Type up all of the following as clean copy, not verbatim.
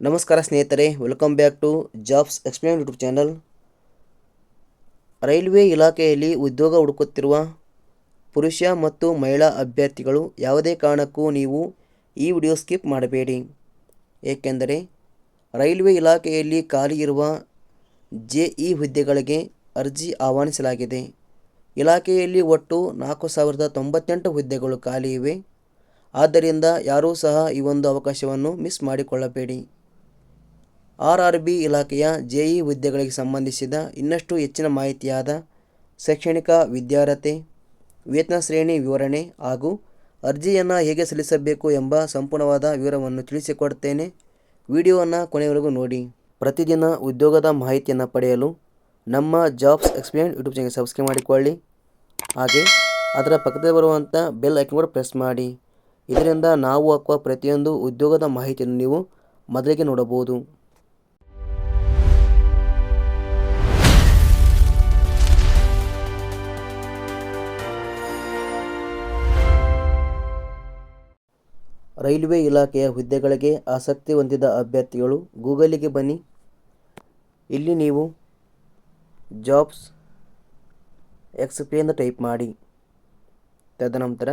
ನಮಸ್ಕಾರ ಸ್ನೇಹಿತರೆ, welcome back to jobs explain YouTube channel. Railway ಇಲಾಖೆಯಲ್ಲಿ ಉದ್ಯೋಗ ಹುಡುಕುತ್ತಿರುವ ಪುರುಷ ಮತ್ತು ಮಹಿಳಾ ಅಭ್ಯರ್ಥಿಗಳು ಯಾವುದೇ ಕಾರಣಕ್ಕೂ ನೀವು ಈ ವಿಡಿಯೋ ಸ್ಕಿಪ್ ಮಾಡಬೇಡಿ. ಏಕೆಂದರೆ ರೈಲ್ವೆ ಇಲಾಖೆಯಲ್ಲಿ ಖಾಲಿ ಇರುವ JE ಹುದ್ದೆಗಳಿಗೆ ಅರ್ಜಿ ಆಹ್ವಾನಿಸಲಾಗಿದೆ. ಇಲಾಖೆಯಲ್ಲಿ ಒಟ್ಟು 4098 ಹುದ್ದೆಗಳು ಖಾಲಿ ಇವೆ. ಆದ್ದರಿಂದ ಯಾರೂ ಸಹ ಈ ಒಂದು ಅವಕಾಶವನ್ನು ಮಿಸ್ ಮಾಡಿಕೊಳ್ಳಬೇಡಿ. RRB ಇಲಾಖೆಯ JE ಹುದ್ದೆಗಳಿಗೆ ಸಂಬಂಧಿಸಿದ ಇನ್ನಷ್ಟು ಹೆಚ್ಚಿನ ಮಾಹಿತಿಯಾದ ಶೈಕ್ಷಣಿಕ ವಿದ್ಯಾರ್ಹತೆ, ವೇತನ ಶ್ರೇಣಿ ವಿವರಣೆ ಹಾಗೂ ಅರ್ಜಿಯನ್ನು ಹೇಗೆ ಸಲ್ಲಿಸಬೇಕು ಎಂಬ ಸಂಪೂರ್ಣವಾದ ವಿವರವನ್ನು ತಿಳಿಸಿಕೊಡುತ್ತೇನೆ. ವಿಡಿಯೋವನ್ನು ಕೊನೆಯವರೆಗೂ ನೋಡಿ. ಪ್ರತಿದಿನ ಉದ್ಯೋಗದ ಮಾಹಿತಿಯನ್ನು ಪಡೆಯಲು ನಮ್ಮ jobs explain YouTube channel subscribe ಮಾಡಿಕೊಳ್ಳಿ. ಹಾಗೆ ಅದರ ಪಕ್ಕದಲ್ಲಿ ಬರುವಂಥ ಬೆಲ್ ಐಕಾನ್ ಕೂಡ ಪ್ರೆಸ್ ಮಾಡಿ. ಇದರಿಂದ ನಾವು ಹಾಕುವ ಪ್ರತಿಯೊಂದು ಉದ್ಯೋಗದ ಮಾಹಿತಿಯನ್ನು ನೀವು ಮೊದಲಿಗೆ ನೋಡಬಹುದು. ರೈಲ್ವೆ ಇಲಾಖೆಯ ಹುದ್ದೆಗಳಿಗೆ ಆಸಕ್ತಿ ಹೊಂದಿದ ಅಭ್ಯರ್ಥಿಗಳು ಗೂಗಲಿಗೆ ಬನ್ನಿ. ಇಲ್ಲಿ ನೀವು ಜಾಬ್ಸ್ ಎಕ್ಸ್ಪ್ಲೇನ್ ಟೈಪ್ ಮಾಡಿ. ತದನಂತರ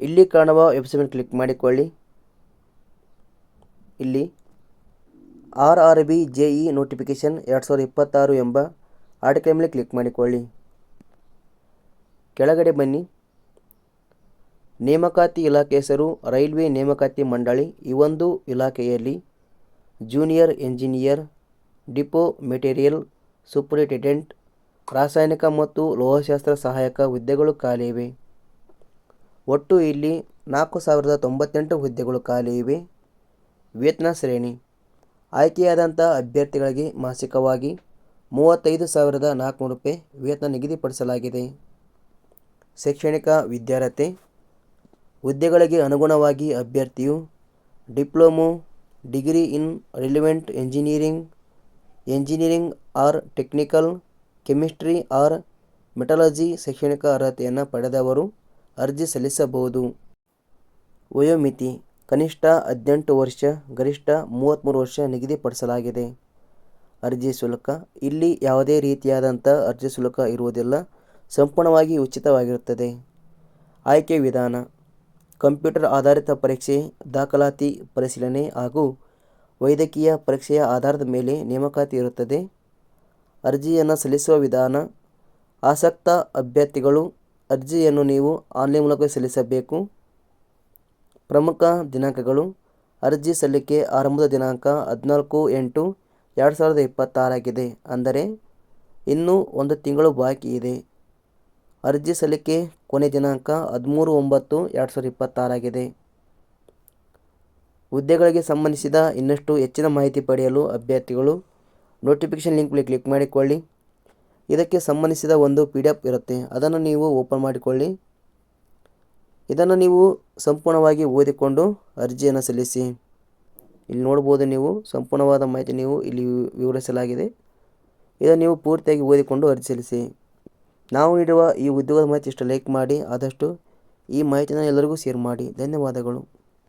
ಇಲ್ಲಿ ಕಾಣುವ ವೆಬ್ಸೈಟ್ ಕ್ಲಿಕ್ ಮಾಡಿಕೊಳ್ಳಿ. ಇಲ್ಲಿ RRB JE ನೋಟಿಫಿಕೇಶನ್ 2026 ಎಂಬ ಆರ್ಟಿಕಲ್ ಮೇಲೆ ಕ್ಲಿಕ್ ಮಾಡಿಕೊಳ್ಳಿ. ಕೆಳಗಡೆ ಬನ್ನಿ. ನೇಮಕಾತಿ ಇಲಾಖೆ ಹೆಸರು ರೈಲ್ವೆ ನೇಮಕಾತಿ ಮಂಡಳಿ. ಈ ಒಂದು ಇಲಾಖೆಯಲ್ಲಿ junior engineer, depot material superintendent, ರಾಸಾಯನಿಕ ಮತ್ತು ಲೋಹಶಾಸ್ತ್ರ ಸಹಾಯಕ ಹುದ್ದೆಗಳು ಖಾಲಿ ಇವೆ. ಒಟ್ಟು ಇಲ್ಲಿ 4098 ಹುದ್ದೆಗಳು ಖಾಲಿ ಇವೆ. ವೇತನ ಶ್ರೇಣಿ: ಆಯ್ಕೆಯಾದಂಥ ಅಭ್ಯರ್ಥಿಗಳಿಗೆ ಮಾಸಿಕವಾಗಿ 35,400 ರೂಪಾಯಿ ವೇತನ ನಿಗದಿಪಡಿಸಲಾಗಿದೆ. ಶೈಕ್ಷಣಿಕ ವಿದ್ಯಾರ್ಹತೆ: ಹುದ್ದೆಗಳಿಗೆ ಅನುಗುಣವಾಗಿ ಅಭ್ಯರ್ಥಿಯು diploma, degree in relevant engineering or technical, chemistry or metallurgy ಶೈಕ್ಷಣಿಕ ಅರ್ಹತೆಯನ್ನು ಪಡೆದವರು ಅರ್ಜಿ ಸಲ್ಲಿಸಬಹುದು. ವಯೋಮಿತಿ: ಕನಿಷ್ಠ 18 ವರ್ಷ, ಗರಿಷ್ಠ 33 ವರ್ಷ ನಿಗದಿಪಡಿಸಲಾಗಿದೆ. ಅರ್ಜಿ ಶುಲ್ಕ: ಇಲ್ಲಿ ಯಾವುದೇ ರೀತಿಯಾದಂಥ ಅರ್ಜಿ ಶುಲ್ಕ ಇರುವುದಿಲ್ಲ, ಸಂಪೂರ್ಣವಾಗಿ ಉಚಿತವಾಗಿರುತ್ತದೆ. ಆಯ್ಕೆ ವಿಧಾನ: ಕಂಪ್ಯೂಟರ್ ಆಧಾರಿತ ಪರೀಕ್ಷೆ, ದಾಖಲಾತಿ ಪರಿಶೀಲನೆ ಹಾಗೂ ವೈದ್ಯಕೀಯ ಪರೀಕ್ಷೆಯ ಆಧಾರದ ಮೇಲೆ ನೇಮಕಾತಿ ಇರುತ್ತದೆ. ಅರ್ಜಿಯನ್ನು ಸಲ್ಲಿಸುವ ವಿಧಾನ: ಆಸಕ್ತ ಅಭ್ಯರ್ಥಿಗಳು ಅರ್ಜಿಯನ್ನು ನೀವು ಆನ್ಲೈನ್ ಮೂಲಕ ಸಲ್ಲಿಸಬೇಕು. ಪ್ರಮುಖ ದಿನಾಂಕಗಳು: ಅರ್ಜಿ ಸಲ್ಲಿಕೆ ಆರಂಭದ ದಿನಾಂಕ 14/8/2026 ಆಗಿದೆ. ಅಂದರೆ ಇನ್ನೂ 1 ತಿಂಗಳು ಬಾಕಿ ಇದೆ. ಅರ್ಜಿ ಸಲ್ಲಿಕೆ ಕೊನೆ ದಿನಾಂಕ 13/9/2026 ಆಗಿದೆ. ಹುದ್ದೆಗಳಿಗೆ ಸಂಬಂಧಿಸಿದ ಇನ್ನಷ್ಟು ಹೆಚ್ಚಿನ ಮಾಹಿತಿ ಪಡೆಯಲು ಅಭ್ಯರ್ಥಿಗಳು ನೋಟಿಫಿಕೇಶನ್ ಲಿಂಕ್ ಮೇಲೆ ಕ್ಲಿಕ್ ಮಾಡಿಕೊಳ್ಳಿ. ಇದಕ್ಕೆ ಸಂಬಂಧಿಸಿದ ಒಂದು PDF ಇರುತ್ತೆ, ಅದನ್ನು ನೀವು ಓಪನ್ ಮಾಡಿಕೊಳ್ಳಿ. ಇದನ್ನು ನೀವು ಸಂಪೂರ್ಣವಾಗಿ ಓದಿಕೊಂಡು ಅರ್ಜಿಯನ್ನು ಸಲ್ಲಿಸಿ. ಇಲ್ಲಿ ನೋಡ್ಬೋದು, ನೀವು ಸಂಪೂರ್ಣವಾದ ಮಾಹಿತಿ ನೀವು ಇಲ್ಲಿ ವಿವರಿಸಲಾಗಿದೆ. ಇದನ್ನು ನೀವು ಪೂರ್ತಿಯಾಗಿ ಓದಿಕೊಂಡು ಅರ್ಜಿ ಸಲ್ಲಿಸಿ. ನಾವು ನೀಡುವ ಈ ಉದ್ಯೋಗದ ಮಾಹಿತಿ ಇಷ್ಟ ಲೈಕ್ ಮಾಡಿ, ಆದಷ್ಟು ಈ ಮಾಹಿತಿಯನ್ನು ಎಲ್ಲರಿಗೂ ಶೇರ್ ಮಾಡಿ. ಧನ್ಯವಾದಗಳು.